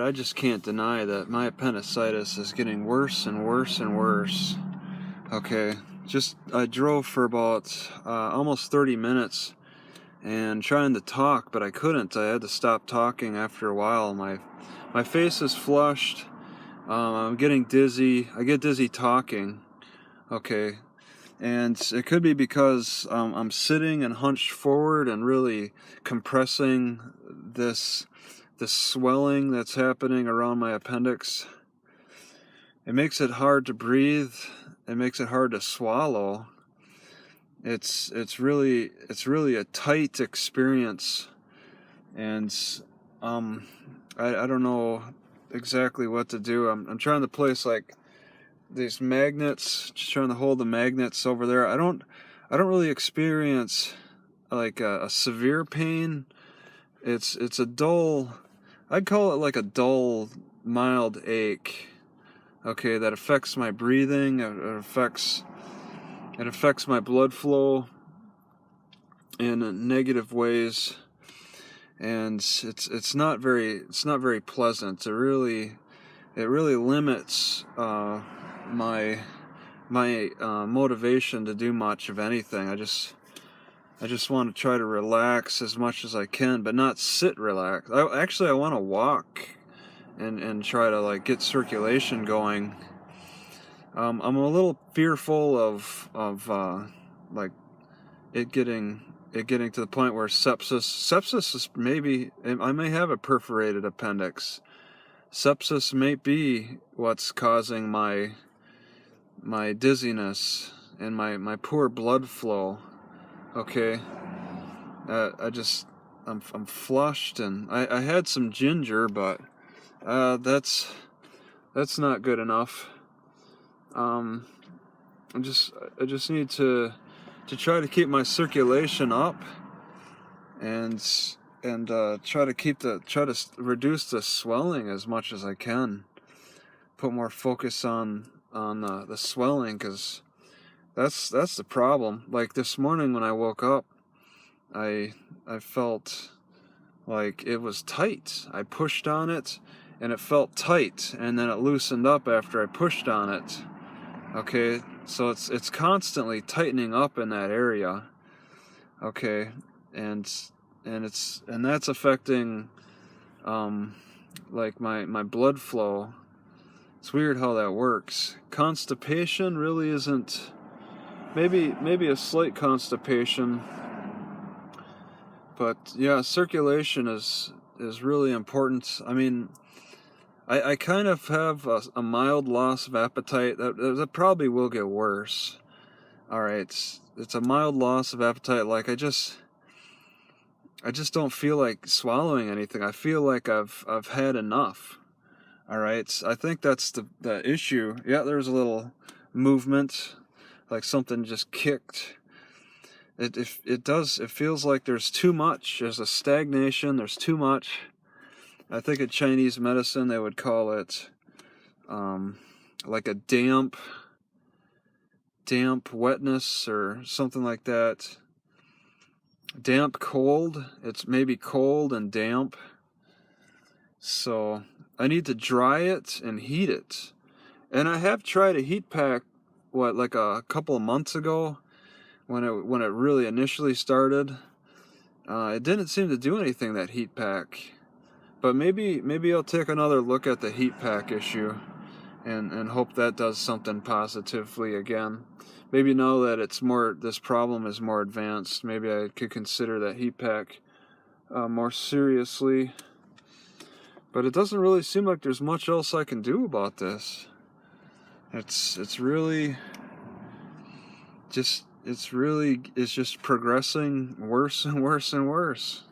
I just can't deny that my appendicitis is getting worse and worse and worse. Okay, I drove for about almost 30 minutes and trying to talk, but I couldn't. I had to stop talking after a while. My face is flushed. I'm getting dizzy. I get dizzy talking. Okay, and it could be because I'm sitting and hunched forward and really compressing this swelling that's happening around my appendix. It makes it hard to breathe. It makes it hard to swallow. It's really a tight experience, and I don't know exactly what to do. I'm trying to place like these magnets, just trying to hold the magnets over there. I don't really experience like a severe pain. It's a dull, I'd call it like a dull, mild ache. Okay, that affects my breathing. It affects my blood flow in negative ways, and it's not very pleasant. It really limits my motivation to do much of anything. I just want to try to relax as much as I can, but not sit relaxed. I want to walk and try to like get circulation going. I'm a little fearful of like it getting to the point where sepsis is maybe, I may have a perforated appendix. Sepsis may be what's causing my dizziness and my poor blood flow. Okay, I'm flushed, and I had some ginger, but that's not good enough. I just need to try to keep my circulation up, and try to reduce the swelling as much as I can. Put more focus on the swelling, because that's the problem. Like this morning when I woke up, I felt like it was tight. I pushed on it and it felt tight, and then it loosened up after I pushed on it. Okay, so it's constantly tightening up in that area. Okay, and that's affecting like my blood flow. It's weird how that works. Constipation really isn't, maybe a slight constipation, but yeah, circulation is really important. I mean, I kind of have a mild loss of appetite. That probably will get worse. All right, it's a mild loss of appetite. Like I just don't feel like swallowing anything. I feel like I've had enough. All right, I think that's the issue. Yeah, there's a little movement, like something just kicked. It feels like there's too much. There's a stagnation. There's too much. I think in Chinese medicine they would call it like a damp wetness or something like that. Damp cold. It's maybe cold and damp. So I need to dry it and heat it. And I have tried a heat pack, like a couple of months ago, when it really initially started. It didn't seem to do anything, that heat pack. But maybe I'll take another look at the heat pack issue and hope that does something positively again. Maybe now that this problem is more advanced, maybe I could consider that heat pack more seriously. But it doesn't really seem like there's much else I can do about this. It's really just progressing worse and worse and worse.